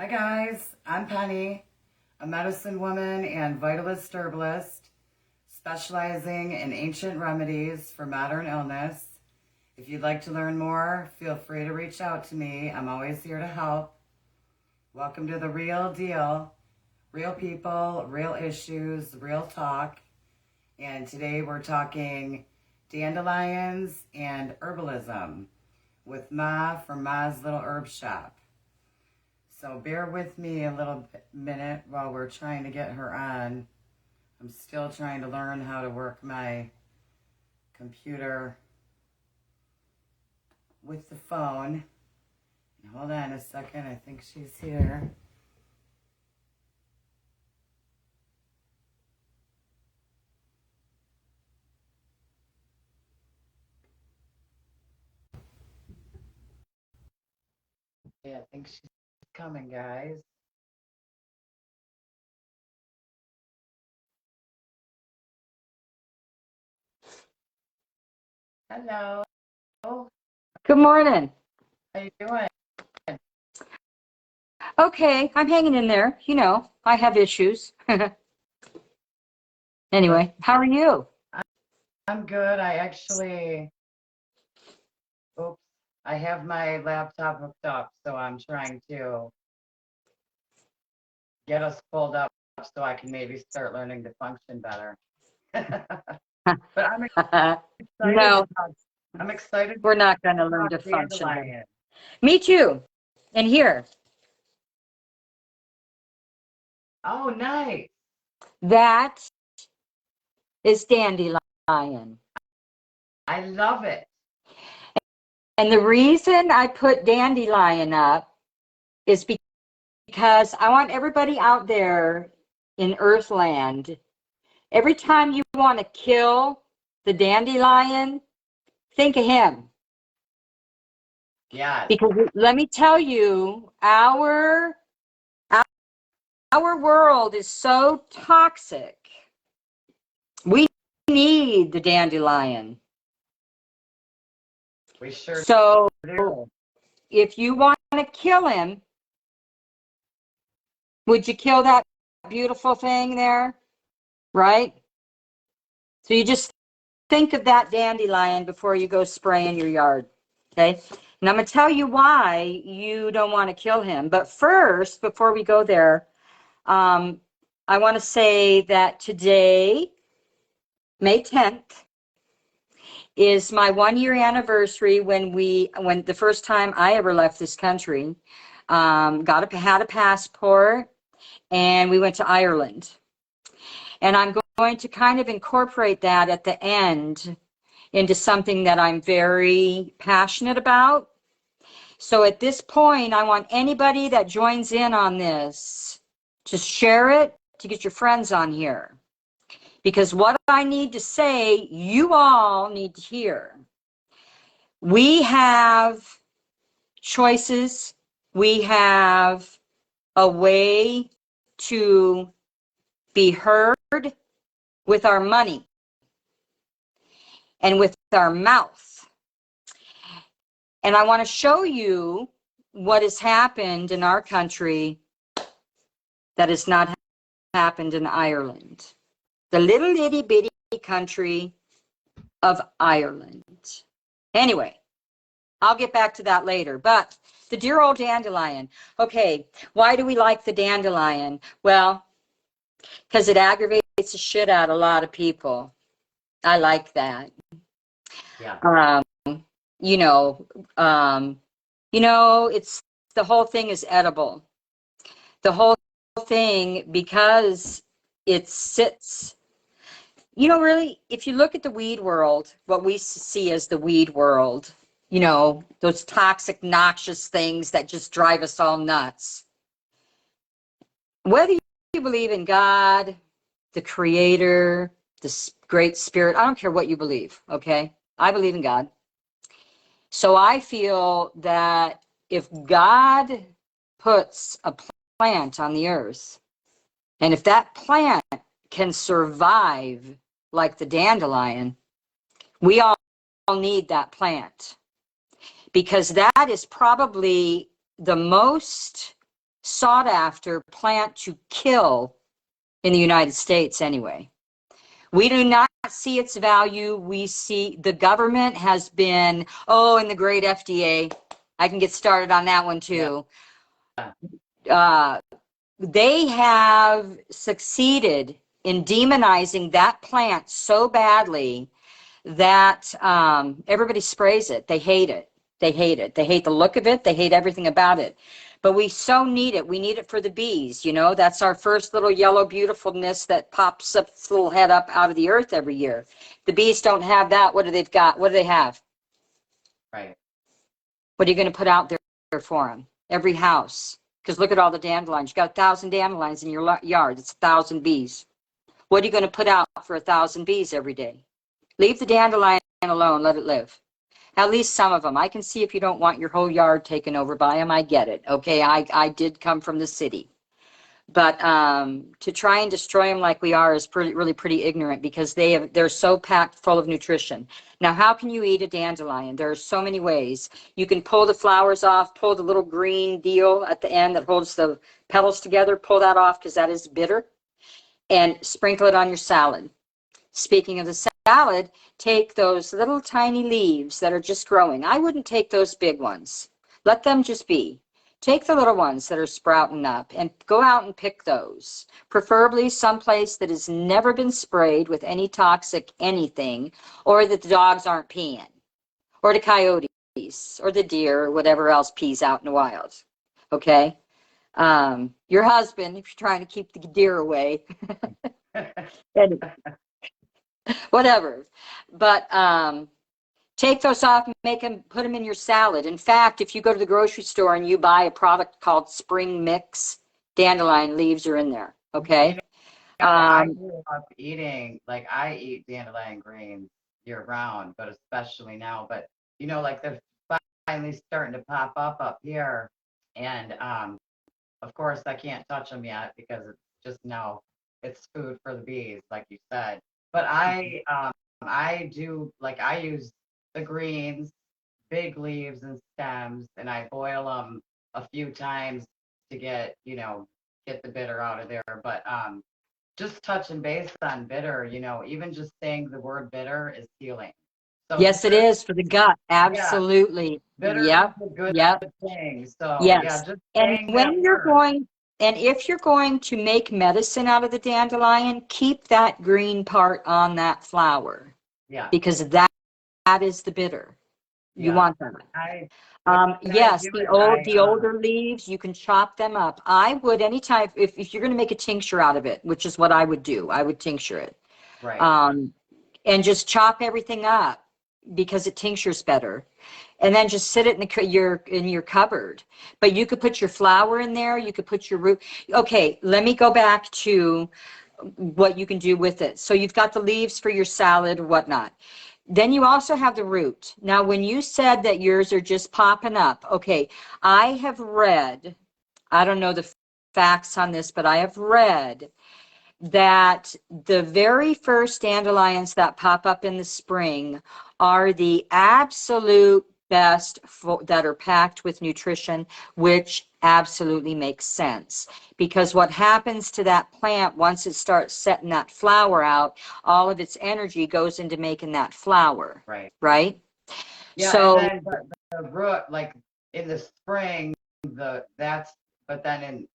Hi guys, I'm Penny, a medicine woman and vitalist herbalist specializing in ancient remedies for modern illness. If you'd like to learn more, feel free to reach out to me. I'm always here to help. Welcome to the real deal. Real people, real issues, real talk. And today we're talking dandelions and herbalism with Ma from Ma's Little Herb Shop. So bear with me a little minute while we're trying to get her on. I'm still trying to learn how to work my computer with the phone. Hold on a second, I think she's here. Yeah, I think she's coming, guys. Hello. Good morning. How you doing? Okay, I'm hanging in there. You know, I have issues. Anyway, how are you? I'm good. Oops, I have my laptop hooked up, so I'm trying to get us pulled up so I can maybe start learning to function better. But I'm excited No, about, I'm excited we're not going to learn about to function better. dandelion. Me too. And here, Oh, nice. that is dandelion. I love it. And the reason I put dandelion up is because I want everybody out there in Earthland, every time you want to kill the dandelion, think of him. Yes. Because let me tell you, our world is so toxic. We need the dandelion. We sure So do. if you want to kill him, would you kill that beautiful thing there? Right? So you just think of that dandelion before you go spraying your yard. Okay? And I'm going to tell you why you don't want to kill him. But first, before we go there, I want to say that today, May 10th, is my 1 year anniversary when the first time I ever left this country, had a passport, and we went to Ireland. And I'm going to kind of incorporate that at the end into something that I'm very passionate about. So at this point, I want anybody that joins in on this to share it, to get your friends on here. Because what I need to say, you all need to hear. We have choices. We have a way to be heard with our money and with our mouth. And I want to show you what has happened in our country that has not happened in Ireland. The little itty bitty country of Ireland. Anyway, I'll get back to that later. But the dear old dandelion. Okay, why do we like the dandelion? Well, because it aggravates the shit out of a lot of people. I like that. Yeah. You know, it's the whole thing is edible. The whole thing, because it sits, really, if you look at the weed world, what we see as the weed world, those toxic, noxious things that just drive us all nuts. Whether you believe in God, the creator, the great spirit, I don't care what you believe, okay? I believe in God. So I feel that if God puts a plant on the earth, and if that plant can survive like the dandelion, we all need that plant, because that is probably the most sought after plant to kill in the United States anyway. We do not see its value. We see the government has been, and the great FDA. I can get started on that one too. They have succeeded in demonizing that plant so badly that everybody sprays it. They hate it. They hate it. They hate the look of it. They hate everything about it. But we so need it. We need it for the bees. You know, that's our first little yellow beautifulness that pops up its little head up out of the earth every year. The bees don't have that. What do they've got? What do they have? Right. What are you going to put out there for them? Every house. Because look at all the dandelions. You got 1,000 dandelions in your yard. It's 1,000 bees. What are you going to put out for 1,000 bees every day? Leave the dandelion alone. Let it live. At least some of them. I can see if you don't want your whole yard taken over by them. I get it. Okay, I did come from the city. But to try and destroy them like we are is really pretty ignorant, because they're so packed full of nutrition. Now, how can you eat a dandelion? There are so many ways. You can pull the flowers off, pull the little green deal at the end that holds the petals together, pull that off because that is bitter, and sprinkle it on your salad. Speaking of the salad, take those little tiny leaves that are just growing. I wouldn't take those big ones. Let them just be. Take the little ones that are sprouting up and go out and pick those. Preferably someplace that has never been sprayed with any toxic anything, or that the dogs aren't peeing, or the coyotes, or the deer, or whatever else pees out in the wild. Okay? Your husband, if you're trying to keep the deer away. Whatever. But take those off and put them in your salad. In fact, if you go to the grocery store and you buy a product called Spring Mix, dandelion leaves are in there. Okay. I grew up eating, like, I eat dandelion greens year round, but especially now. But you know, like, they're finally starting to pop up here, and of course I can't touch them yet because it's just now it's food for the bees, like you said. But I do, like, I use the greens, big leaves and stems, and I boil them a few times to get the bitter out of there. But just touching base on bitter, even just saying the word bitter is healing. So yes, it is for the gut. yeah, Absolutely. bitter Yep. is a good Yep. thing. So yeah, Yes. just And saying that when you're word. going, and if you're going to make medicine out of the dandelion, keep that green part on that flower, Yeah, because that is the bitter. You yeah. want that. When I Yes, do the it, older leaves, you can chop them up. I would anytime, if you're going to make a tincture out of it, which is what I would do, I would tincture it. right. And just chop everything up because it tinctures better. And then just sit it in your cupboard. But you could put your flower in there, you could put your root. Okay, let me go back to what you can do with it. So you've got the leaves for your salad or whatnot. Then you also have the root. Now, when you said that yours are just popping up, okay, I have read, I don't know the facts on this, but I have read that the very first dandelions that pop up in the spring are the absolute best that are packed with nutrition, which absolutely makes sense. Because what happens to that plant once it starts setting that flower out, all of its energy goes into making that flower. Right. Right? Yeah, So, and then the root, like in the spring, but then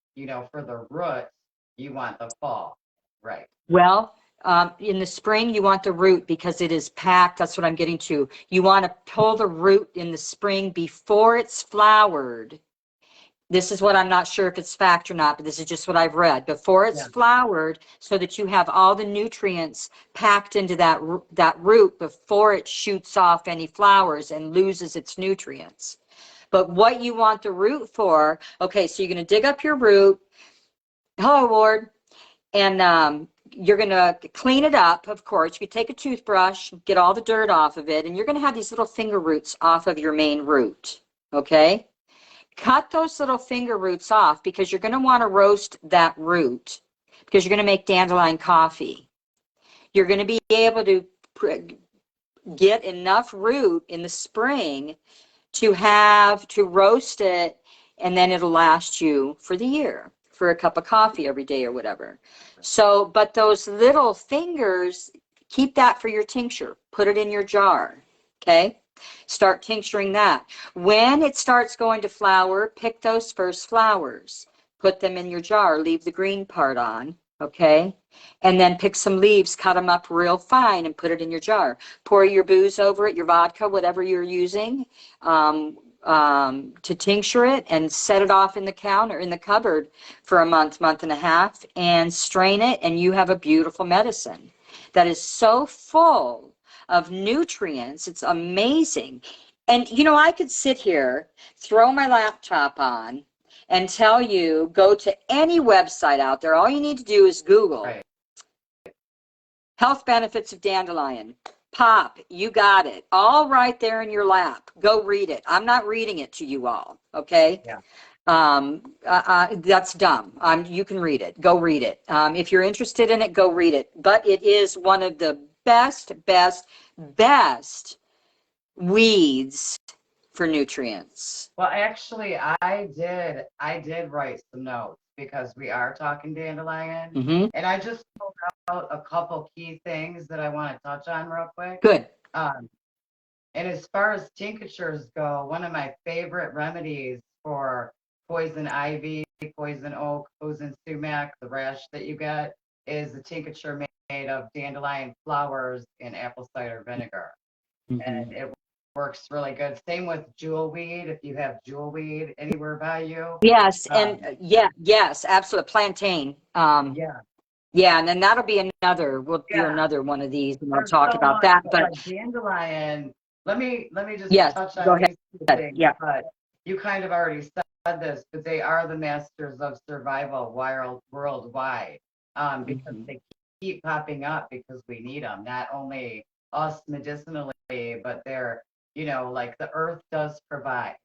for the root, you want the fall. Right. well, in the spring, you want the root because it is packed. That's what I'm getting to. You want to pull the root in the spring before it's flowered. This is what I'm not sure if it's fact or not, but this is just what I've read. Before it's Yeah. flowered, so that you have all the nutrients packed into that root before it shoots off any flowers and loses its nutrients. But what you want the root for, okay, so you're going to dig up your root. Hello, Ward. And you're going to clean it up, of course. You take a toothbrush, get all the dirt off of it, and you're going to have these little finger roots off of your main root, okay? Cut those little finger roots off because you're going to want to roast that root because you're going to make dandelion coffee. You're going to be able to get enough root in the spring to roast it and then it'll last you for the year, for a cup of coffee every day or whatever. So, but those little fingers, keep that for your tincture. Put it in your jar, okay? Start tincturing that. When it starts going to flower, pick those first flowers. Put them in your jar. Leave the green part on, okay? And then pick some leaves, cut them up real fine, and put it in your jar. Pour your booze over it, your vodka, whatever you're using, to tincture it, and set it off in the counter, in the cupboard for a month, month and a half, and strain it, and you have a beautiful medicine that is so full of nutrients. It's amazing. And, you know, I could sit here, throw my laptop on, and tell you, go to any website out there. All you need to do is Google health benefits of dandelion. Pop, you got it. All right there in your lap. Go read it. I'm not reading it to you all, okay? Yeah. That's dumb. You can read it. Go read it. If you're interested in it, go read it. But it is one of the best weeds for nutrients. Well, actually, I did write some notes because we are talking dandelion, Mm-hmm. and I just pulled out a couple key things that I want to touch on real quick. Good. And as far as tinctures go, one of my favorite remedies for poison ivy, poison oak, poison sumac, the rash that you get, is a tincture made of dandelion flowers and apple cider vinegar. Mm-hmm. And it works really good. Same with jewelweed. If you have jewelweed anywhere by you. Yes, and yes, absolutely. Plantain. Yeah, and then that'll be another. We'll do another one of these, and we'll talk so about much, that. But But like dandelion, let me just yes, touch go on ahead. these two things. Yeah. But you kind of already said this, but they are the masters of survival worldwide, because they keep popping up because we need them. Not only us medicinally, but they're, you know, like the earth does provide,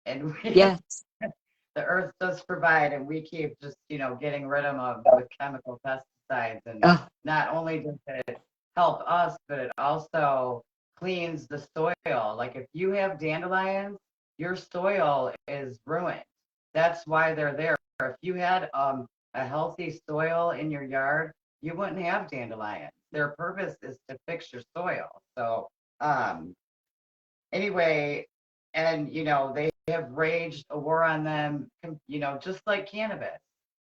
and Yes. the earth does provide, and we keep just, you know, getting rid of them with chemical pesticides. And not only does it help us, but it also cleans the soil. Like if you have dandelions, your soil is ruined. That's why they're there. If you had a healthy soil in your yard, you wouldn't have dandelions. Their purpose is to fix your soil. So anyway, and you know, they have waged a war on them, you know, just like cannabis.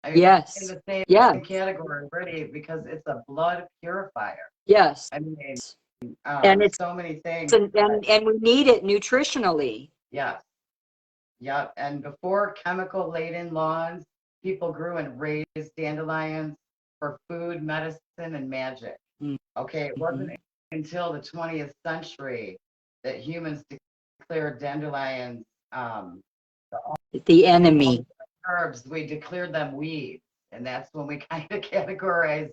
I mean, Yes. in the same category, really, because it's a blood purifier. Yes. I mean, and it's so many things. And we need it nutritionally. Yes. Yep. And before chemical laden lawns, people grew and raised dandelions for food, medicine, and magic. Okay. It wasn't until the 20th century that humans declared dandelions the enemy. Herbs. We declared them weeds, and that's when we kind of categorized,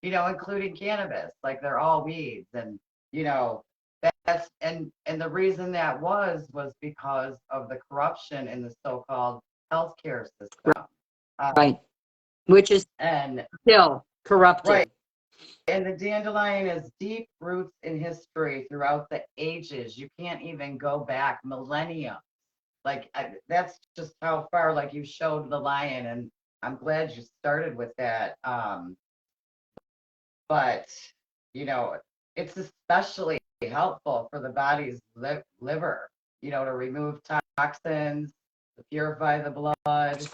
you know, including cannabis, like they're all weeds. And you know, that's and the reason that was because of the corruption in the so-called healthcare system, right, which is and still corrupted. Right. And the dandelion has deep roots in history throughout the ages. You can't even go back millennia. Like that's just how far. Like you showed the lion, and I'm glad you started with that. But you know, it's especially helpful for the body's liver. You know, to remove toxins, to purify the blood.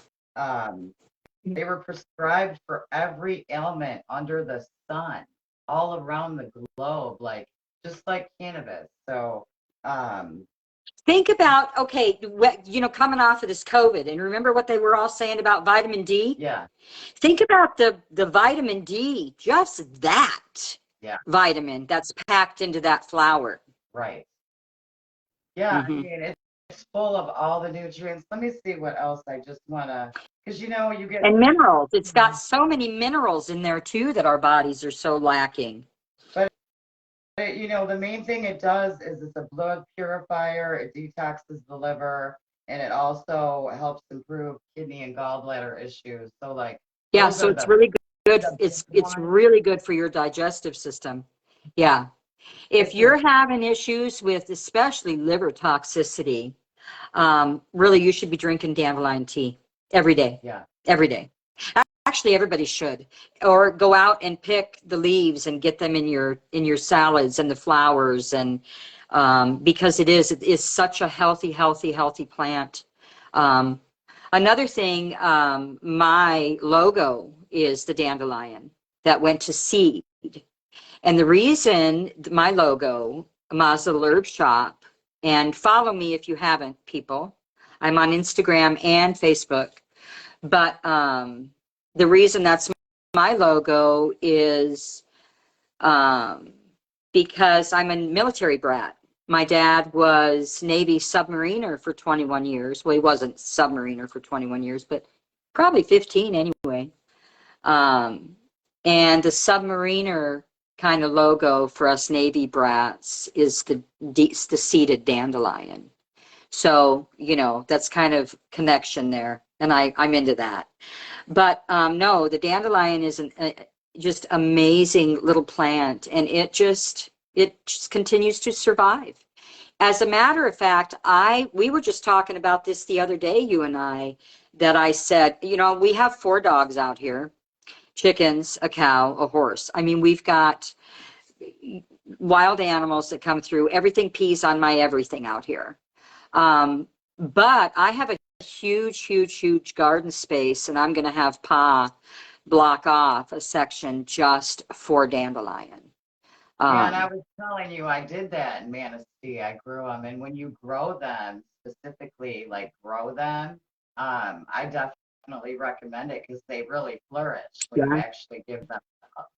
They were prescribed for every ailment under the sun, all around the globe, like just like cannabis. So, think about, okay, you know, coming off of this COVID, and remember what they were all saying about vitamin D? Yeah. Think about the vitamin D, just that vitamin that's packed into that flower. Right. Yeah, I mean, it's full of all the nutrients. Let me see what else I just want to, because you know, you get. And minerals. It's got so many minerals in there too that our bodies are so lacking. But you know, the main thing it does is it's a blood purifier. It detoxes the liver, and it also helps improve kidney and gallbladder issues. So like, yeah, so it's really good. It's really good for your digestive system. Yeah. If you're having issues with especially liver toxicity, Really, you should be drinking dandelion tea every day. Yeah. Every day. Actually, everybody should. Or go out and pick the leaves and get them in your salads and the flowers, and because it is such a healthy plant. Another thing, my logo is the dandelion that went to seed. And the reason my logo, Mazel Herb Shop, and follow me if you haven't, people. I'm on Instagram and Facebook. But the reason that's my logo is because I'm a military brat. My dad was Navy submariner for 21 years. Well, he wasn't submariner for 21 years, but probably 15 anyway. And the submariner kind of logo for us Navy brats is the seeded dandelion. So, that's kind of connection there. And I'm into that. But no, the dandelion is just amazing little plant, and it just continues to survive. As a matter of fact, we were just talking about this the other day, you and I, that I said, we have 4 dogs out here, chickens, a cow, a horse. I mean, we've got wild animals that come through. Everything pees on my everything out here. But I have a huge garden space, and I'm going to have Pa block off a section just for dandelion. Yeah, and I was telling you, I did that in Manistee. I grew them, and when you grow them, specifically like grow them, I definitely recommend it because they really flourish when you actually give them up.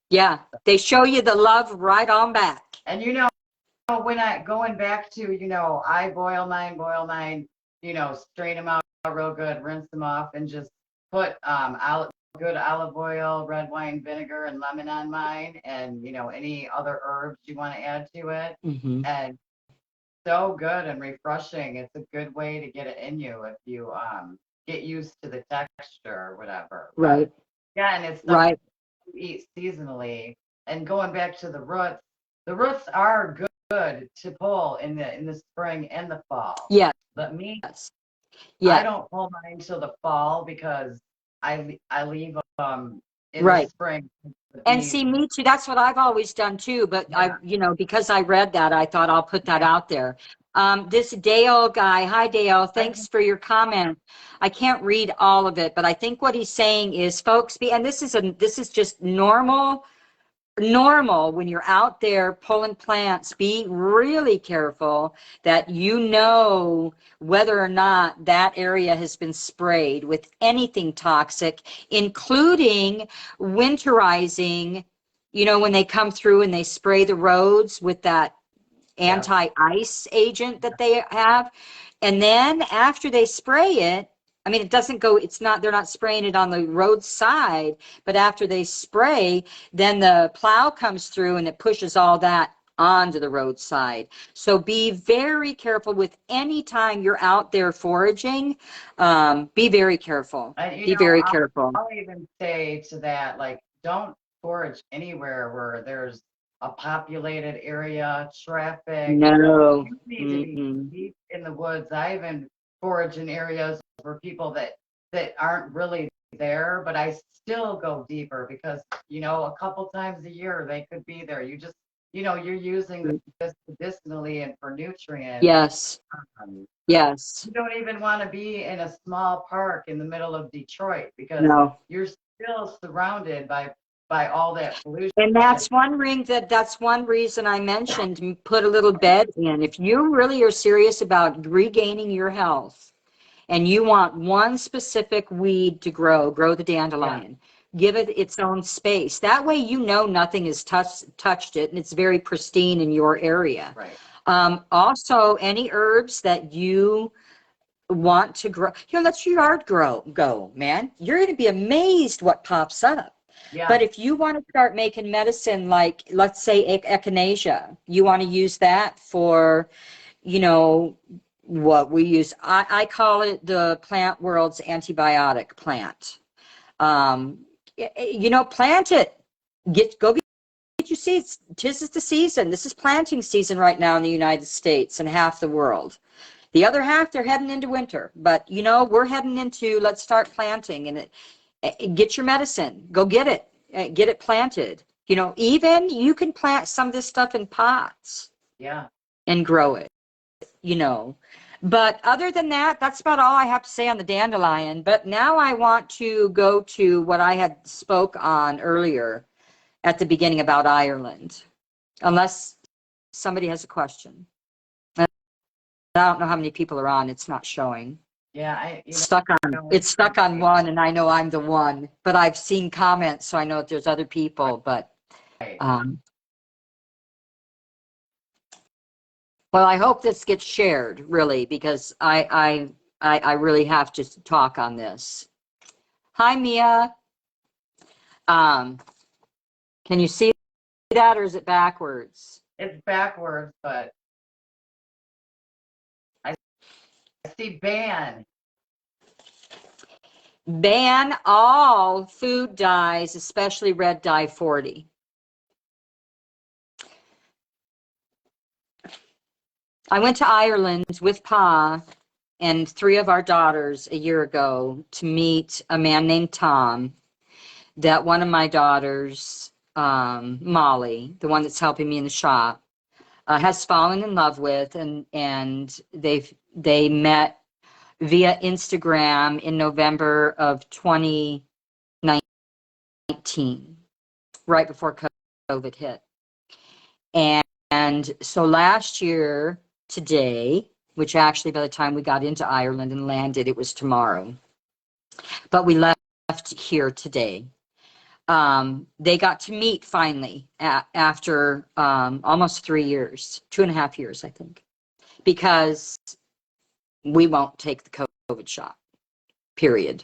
Yeah. They show you the love right on back. And when going back to, I boil mine, strain them out real good, rinse them off, and just put good olive oil, red wine vinegar, and lemon on mine, and any other herbs you want to add to it. Mm-hmm. And so good and refreshing. It's a good way to get it in you if you get used to the texture or whatever. Right. Yeah, and it's right. You eat seasonally. And going back to the roots are good to pull in the spring and the fall. Yeah. But me, yeah. I don't pull mine till the fall because I leave in right. the spring. And see, me too. That's what I've always done too. But yeah. because I read that, I thought I'll put that out there. This Dale guy, hi Dale, thanks for your comment. I can't read all of it, but I think what he's saying is, folks, and this is just normal when you're out there pulling plants, be really careful that whether or not that area has been sprayed with anything toxic, including winterizing, when they come through and they spray the roads with that anti-ice agent that they have. And then after they spray it, I mean, they're not spraying it on the roadside, but after they spray, then the plow comes through and it pushes all that onto the roadside. So be very careful with any time you're out there foraging. Be very careful. Careful. I'll even say to that, like, don't forage anywhere where there's a populated area, traffic. No. You need to be deep in the woods. I even forage in areas for people that aren't really there, but I still go deeper because a couple times a year they could be there. You just you're using this medicinally and for nutrients. Yes. Yes. You don't even want to be in a small park in the middle of Detroit because you're still surrounded by all that pollution. And that's one reason I mentioned put a little bed in. If you really are serious about regaining your health and you want one specific weed to grow the dandelion. Give it its own space. That way nothing has touched it and it's very pristine in your area. Right. Also, any herbs that you want to grow, let your yard go, man. You're going to be amazed what pops up. Yeah. But if you want to start making medicine, like let's say echinacea, you want to use that for, what we use. I call it the plant world's antibiotic plant. Plant it. Go get you see? Tis the season. This is planting season right now in the United States and half the world. The other half, they're heading into winter. But, you know, we're heading into, let's start planting. And get your medicine. Go get it. Get it planted. You know, even you can plant some of this stuff in pots. Yeah. And grow it, you know. But other than that, that's about all I have to say on the dandelion. But now I want to go to what I had spoke on earlier at the beginning about Ireland, unless somebody has a question. I don't know how many people are on. It's not showing. Yeah, It's stuck on one, and I know I'm the one. But I've seen comments, so I know that there's other people. But well, I hope this gets shared, really, because I really have to talk on this. Hi, Mia. Can you see that, or is it backwards? It's backwards, but I see ban. Ban all food dyes, especially red dye 40. I went to Ireland with Pa and 3 of our daughters a year ago to meet a man named Tom that one of my daughters, Molly, the one that's helping me in the shop, has fallen in love with, and they met via Instagram in November of 2019, right before COVID hit. And so last year today, which actually by the time we got into Ireland and landed, it was tomorrow, but we left here today. They got to meet finally after almost 3 years, 2.5 years, I think, because we won't take the COVID shot, period.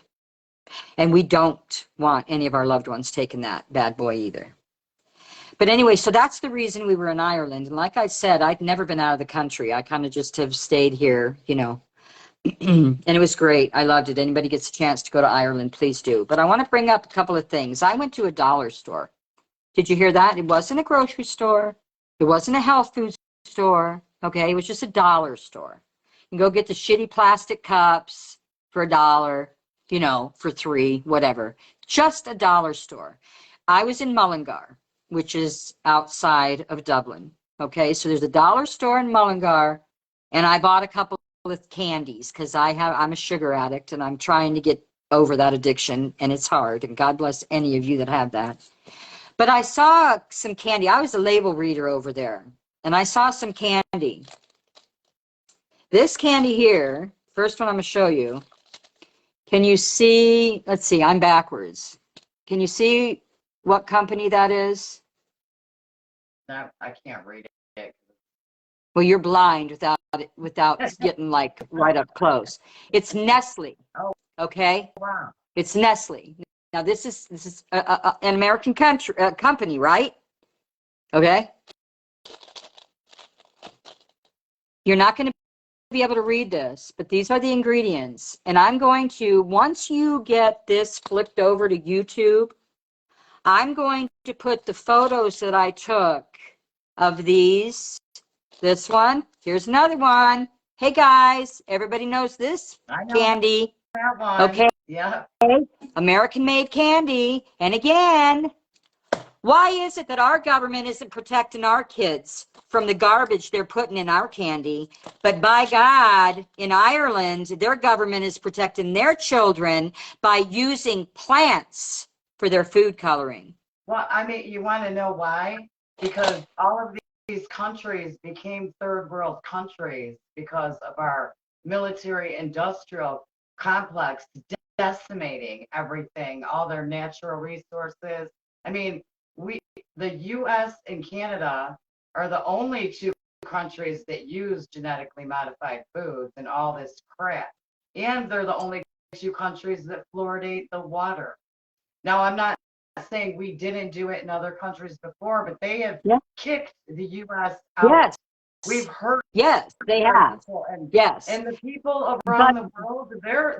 And we don't want any of our loved ones taking that bad boy either. But anyway, so that's the reason we were in Ireland. And like I said, I'd never been out of the country. I kind of just have stayed here, you know. And it was great. I loved it. Anybody gets a chance to go to Ireland, please do. But I want to bring up a couple of things. I went to a dollar store. Did you hear that? It wasn't a grocery store. It wasn't a health food store. Okay, it was just a dollar store. You can go get the shitty plastic cups for $1, you know, for $3, whatever. Just a dollar store. I was in Mullingar, which is outside of Dublin. Okay, so there's a dollar store in Mullingar, and I bought a couple with candies because I'm a sugar addict and I'm trying to get over that addiction, and it's hard, and God bless any of you that have that. But I saw some candy. I was a label reader over there, and I saw some candy. This candy here, first one I'm going to show you. Can you see? Let's see, I'm backwards. Can you see what company that is? No, I can't read it. Well, you're blind without getting like right up close. It's Nestle. Oh, okay? wow. It's Nestle. Now this is an American company, right? Okay. You're not going to be able to read this, but these are the ingredients. And I'm going to, once you get this flipped over to YouTube, I'm going to put the photos that I took of these. This one. Here's another one. Hey guys, everybody knows this candy. That one. Okay. Yeah. American-made candy. And again, why is it that our government isn't protecting our kids from the garbage they're putting in our candy? But by God, in Ireland, their government is protecting their children by using plants for their food coloring. Well, I mean, you want to know why? Because all of these countries became third world countries because of our military industrial complex decimating everything, all their natural resources. I mean, the US and Canada are the only 2 countries that use genetically modified foods and all this crap. And they're the only 2 countries that fluoridate the water. Now, I'm not saying we didn't do it in other countries before, but they have kicked the US out. Yes. We've heard. Yes, they have. Yes. And the people around the world,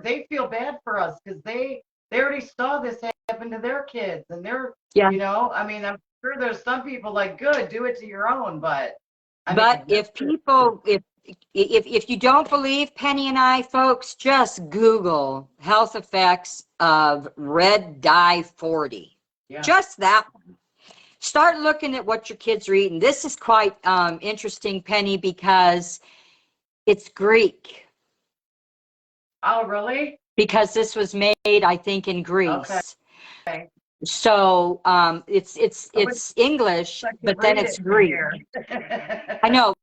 they feel bad for us because they already saw this happen to their kids, and they're, you know, I mean, sure there's some people like, good, do it to your own, but I But mean, if people, if you don't believe Penny and I, folks, just Google health effects of red dye 40. yeah. Just that. Start looking at what your kids are eating. This is quite interesting, Penny, because it's Greek. Oh, really? Because this was made, I think, in Okay. Greece. So it's English, I can but then read it's it from Greek. here. I know.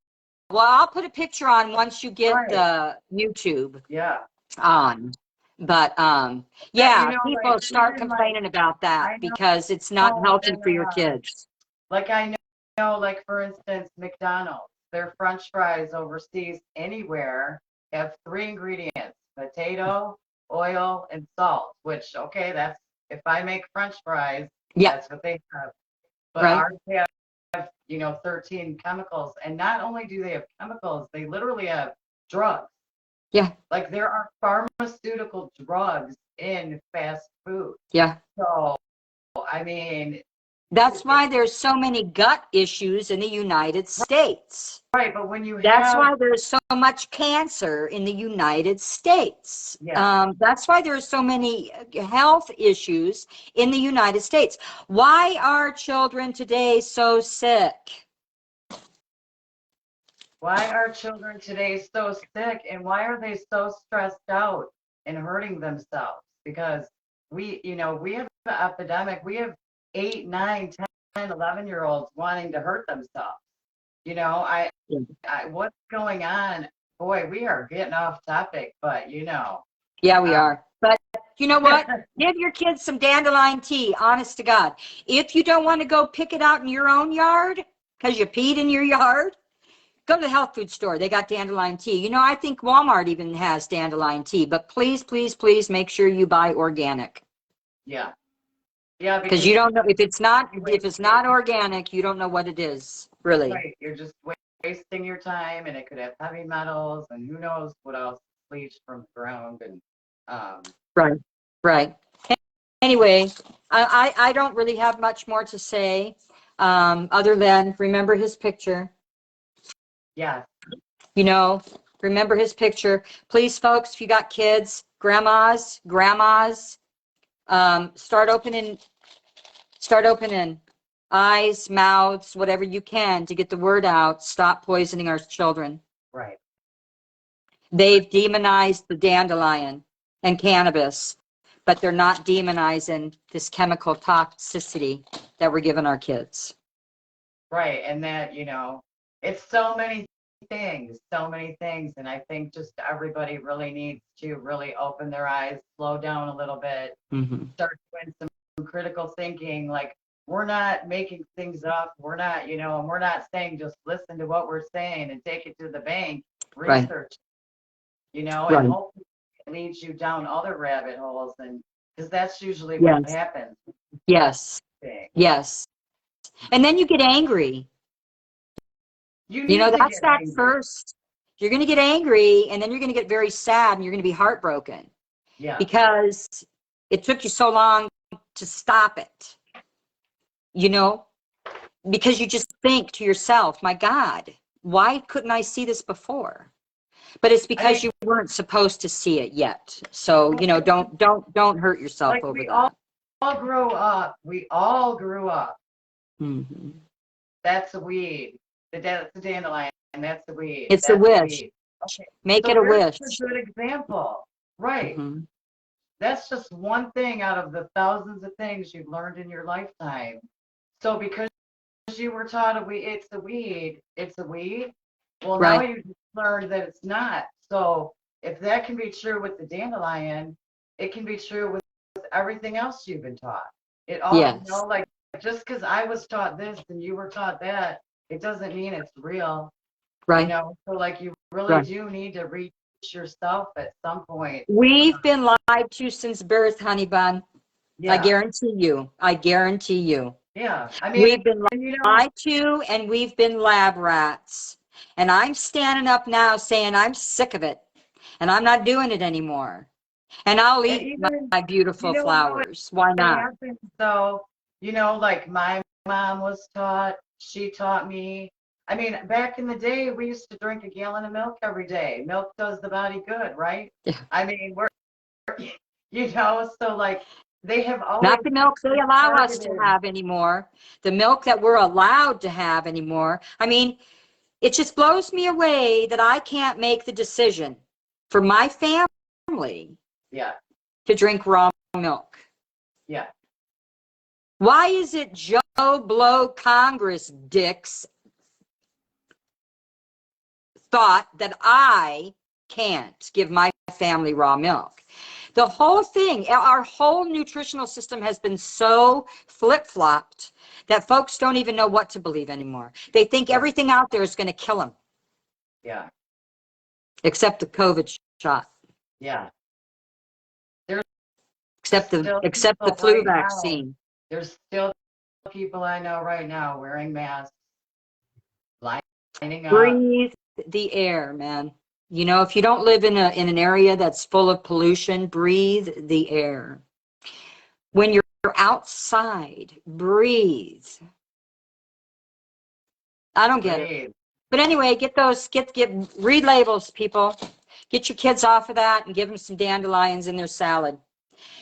Well, I'll put a picture on once you get Right. YouTube Yeah. on. But Yeah, yeah, people like start even like complaining about that I because it's not know healthy that for your kids. like I know like for instance McDonald's, their French fries overseas anywhere have three ingredients: potato, oil, and salt. Which okay, that's if I make French fries, Yeah, that's what they have. But right. ours have 13 chemicals, and not only do they have chemicals, they literally have drugs. Yeah, Like there are pharmaceutical drugs in fast food. yeah. So I mean, That's why there's so many gut issues in the United States. right, but when you That's have why there's so much cancer in the United States. yeah, That's why there's so many health issues in the United States. Why are children today so sick? why are children today so sick and why are they so stressed out and hurting themselves? Because we have an epidemic. We have 8, 9, 10, 11-year-olds wanting to hurt themselves. You know, what's going on? Boy, we are getting off topic, but Yeah, we uh, are. But you know what? Give your kids some dandelion tea, honest to God. If you don't want to go pick it out in your own yard because you peed in your yard, go to the health food store. They got dandelion tea. I think Walmart even has dandelion tea, but please, please, please make sure you buy organic. yeah, yeah, Because because you don't know if it's not wait, organic, you don't know what it is, really. right, you're just wasting your time, and it could have heavy metals, and who knows what else leached from the ground, and Right. Right. Anyway, I don't really have much more to say, other than remember his picture. yeah, Remember his picture. Please, folks, if you got kids, grandmas, start opening eyes, mouths, whatever you can to get the word out. Stop poisoning our children. right, They've demonized the dandelion and cannabis, but they're not demonizing this chemical toxicity that we're giving our kids. right, and that it's so many things, and I think just everybody really needs to really open their eyes, slow down a little bit, Mm-hmm. start doing some critical thinking. Like we're not making things up. We're not, and we're not saying just listen to what we're saying and take it to the bank. Right. Research, and Right. hopefully it leads you down other rabbit holes, and because that's usually what Yes. happens. Yes. Yes. And then you get angry. You need to That's get that angry. first. You're going to get angry, and then you're going to get very sad, and you're going to be heartbroken Yeah. because it took you so long to stop it. Because you just think to yourself, my God, why couldn't I see this before? But it's I because mean, you weren't supposed to see it yet. So, don't hurt yourself like over we that. all grew up. We all grew up. Mm-hmm. That's a weed. That's the dandelion. That's the weed. It's a That's a wish. weed. Okay. Make So it a there's wish. a good example. Right. Mm-hmm. That's just one thing out of the thousands of things you've learned in your lifetime. So because you were taught it's a weed, it's a weed. Well, now Right. you just learned that it's not. So if that can be true with the dandelion, it can be true with everything else you've been taught. It all, Yes. like just because I was taught this and you were taught that, it doesn't mean it's real. Right. So like you really Right. do need to reach yourself at some point. We've been lied to since birth, honey bun. I Yeah. guarantee you. I guarantee you. Yeah. I mean, We've been and lied to, and we've been lab rats. And I'm standing up now saying I'm sick of it, and I'm not doing it anymore. And I'll and eat even my beautiful how flowers. Why it not? happens though, like my mom was taught. She taught me. I mean, back in the day, we used to drink a gallon of milk every day. Milk does the body good, right? Yeah. I mean, we're, so like they have always Not the milk they allow us to targeted. have anymore. The milk that we're allowed to have anymore. I mean, it just blows me away that I can't make the decision for my family Yeah, to drink raw milk. yeah, Why is it Joe Blow Congress dicks thought that I can't give my family raw milk? The whole thing, our whole nutritional system has been so flip-flopped that folks don't even know what to believe anymore. They think everything out there is going to kill them, yeah, except the COVID shot, yeah. There's except still the people flu right now. vaccine. There's still people I know right now wearing masks, lining up. Breathe the air, man. You know, if you don't live in an area that's full of pollution, breathe the air. When you're outside, breathe. I don't get it. But anyway, read labels, people. Get your kids off of that and give them some dandelions in their salad.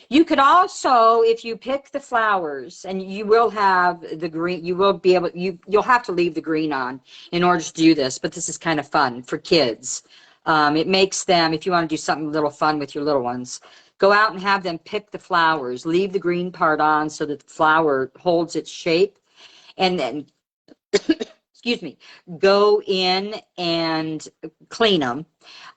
You could also, if you pick the flowers, and you will have the green, you'll have to leave the green on in order to do this, but this is kind of fun for kids. It makes them, if you want to do something a little fun with your little ones, go out and have them pick the flowers, leave the green part on so that the flower holds its shape, and then, excuse me, go in and clean them.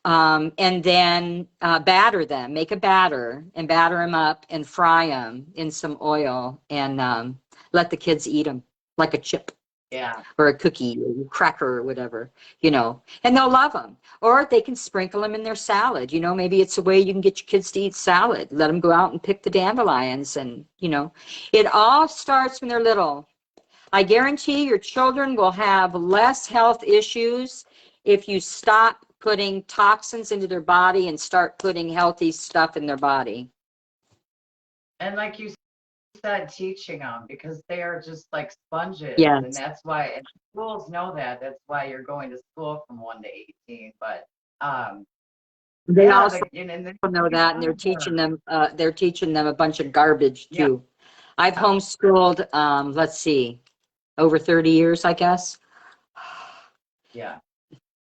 And then batter them, make a batter and batter them up and fry them in some oil and let the kids eat them like a chip. Yeah. Or a cookie or a cracker or whatever, and they'll love them. Or they can sprinkle them in their salad. Maybe it's a way you can get your kids to eat salad. Let them go out and pick the dandelions and, it all starts when they're little. I guarantee your children will have less health issues if you stop putting toxins into their body and start putting healthy stuff in their body. And like you said, teaching them, because they are just like sponges. Yes. And that's why, and schools know that. That's why you're going to school from 1 to 18. But they yeah, also know that, and they're teaching them a bunch of garbage too. Yeah. I've homeschooled, let's see, over 30 years, I guess. Yeah.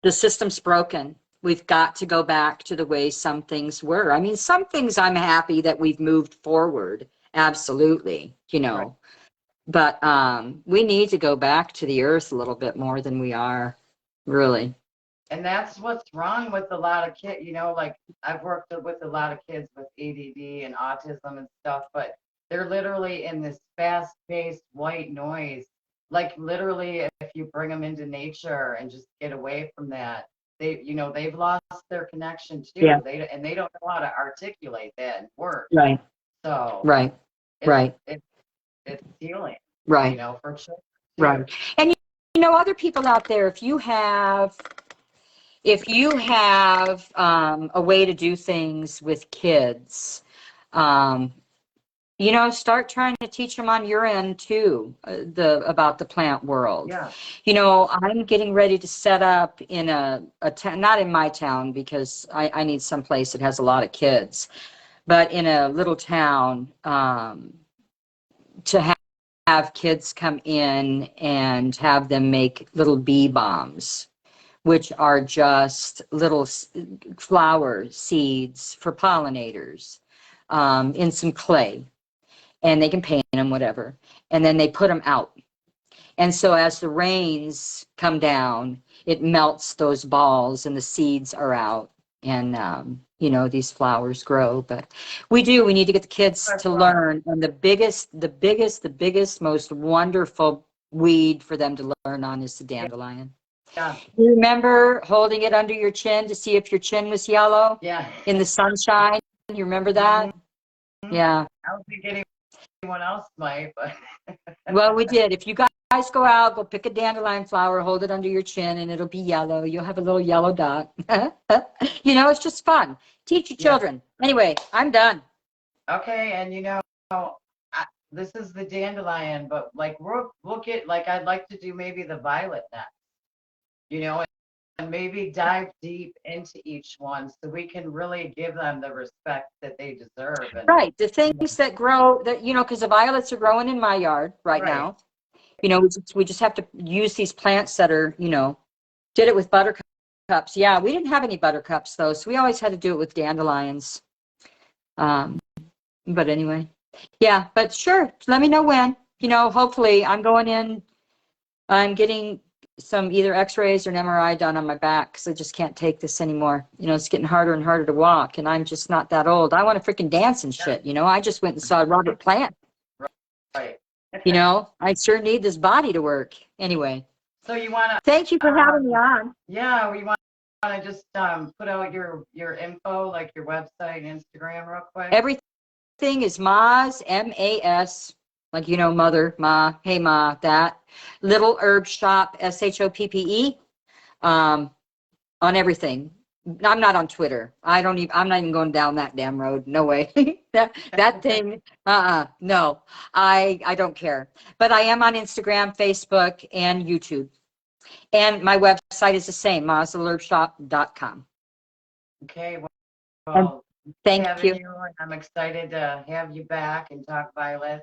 The system's broken. We've got to go back to the way some things were. I mean, some things I'm happy that we've moved forward. Absolutely, Right. But we need to go back to the earth a little bit more than we are, really. And that's what's wrong with a lot of kids. Like I've worked with a lot of kids with ADD and autism and stuff, but they're literally in this fast-paced white noise. Like literally, if you bring them into nature and just get away from that, they've lost their connection too. Yeah. They don't know how to articulate that in words. Right. So right. It's healing. Right. For children. Right. And other people out there, if you have a way to do things with kids, start trying to teach them on your end too, about the plant world. Yeah. I'm getting ready to set up in a town, not in my town because I need some place that has a lot of kids, but in a little town, to have kids come in and have them make little bee bombs, which are just little flower seeds for pollinators, in some clay. And they can paint them, whatever. And then they put them out. And so as the rains come down, it melts those balls and the seeds are out. And, these flowers grow. But we need to get the kids to learn. And the biggest, most wonderful weed for them to learn on is the dandelion. Yeah. You remember holding it under your chin to see if your chin was yellow? Yeah. In the sunshine? You remember that? Mm-hmm. Yeah. I don't think anyone else might, but. Well, we did. If you guys go out, go pick a dandelion flower, hold it under your chin, and it'll be yellow. You'll have a little yellow dot. It's just fun. Teach your children. Yeah. Anyway, I'm done. Okay, and this is the dandelion, but like we'll get, like I'd like to do maybe the violet next, you know, and maybe dive deep into each one so we can really give them the respect that they deserve. And Right. The things that grow, that, you know, because the violets are growing in my yard right right, now. You know, we just have to use these plants that are, you know, did it with buttercups. Yeah, we didn't have any buttercups though, so we always had to do it with dandelions. But anyway, yeah, but sure, let me know when. You know, hopefully I'm going in, I'm getting some either x-rays or an MRI done on my back because I just can't take this anymore. You know, it's getting harder and harder to walk, and I'm just not that old. I want to freaking dance and shit, you know. I just went and saw Robert Plant. right. You know, I sure need this body to work. Anyway, So you want to, thank you for having me on. yeah, we want to just put out your info, like your website and Instagram real quick. Everything is Ma's, M-A-S, like, you know, mother, Ma, hey Ma, that. Little Herb Shop, S-H-O-P-P-E, on everything. I'm not on Twitter. I'm not even going down that damn road. No way. that thing, no, I don't care. But I am on Instagram, Facebook, and YouTube. And my website is the same, maztheherbshop.com. Okay, And well, thank having you. you, and I'm excited to have you back and talk violet.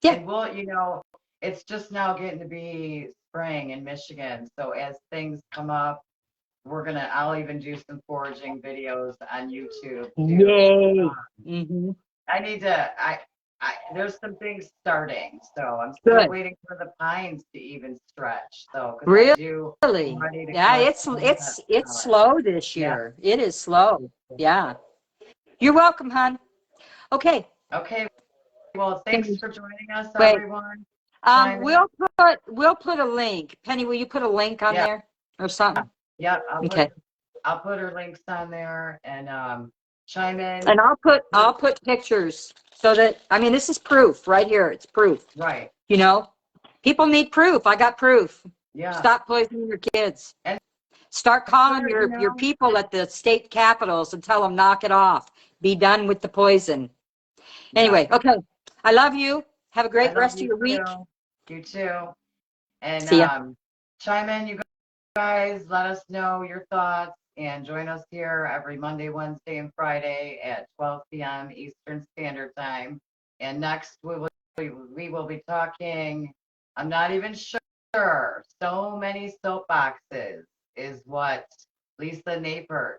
Yeah. And we'll, you know, it's just now getting to be spring in Michigan. So as things come up, I'll even do some foraging videos on YouTube too. Yay. Mm-hmm. I need to, there's some things starting. So I'm still Good. waiting for the pines to even stretch. So, because I Really? do, I'm ready to Yeah, collect it's some of that it's pollen. slow this Yeah. year. It is slow. Yeah. You're welcome, hon. Okay. Okay. Well, thanks for joining us, Wait. everyone. Chime in. We'll put a link. Penny, will you put a link on Yeah. there or something? Yep. Okay. I'll put her links on there and chime in. And I'll put pictures so that, I mean, this is proof right here. It's proof. Right. You know, people need proof. I got proof. Yeah. Stop poisoning your kids. And start calling you your know, people at the state capitals and tell them knock it off. Be done with the poison. yeah. Anyway, okay. I love you. Have a great rest of your week. You too. And See ya. chime in, you guys. Let us know your thoughts and join us here every Monday, Wednesday, and Friday at 12 p.m. Eastern Standard Time. And next we will be talking. I'm not even sure. So many soapboxes is what Lisa Napert,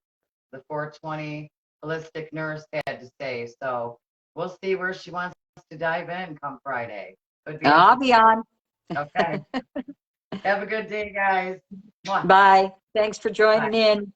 the 420 holistic nurse, had to say. So we'll see where she wants to dive in come Friday. I'll be on. Okay. Have a good day, guys. Mwah. Bye. Thanks for joining Bye. in.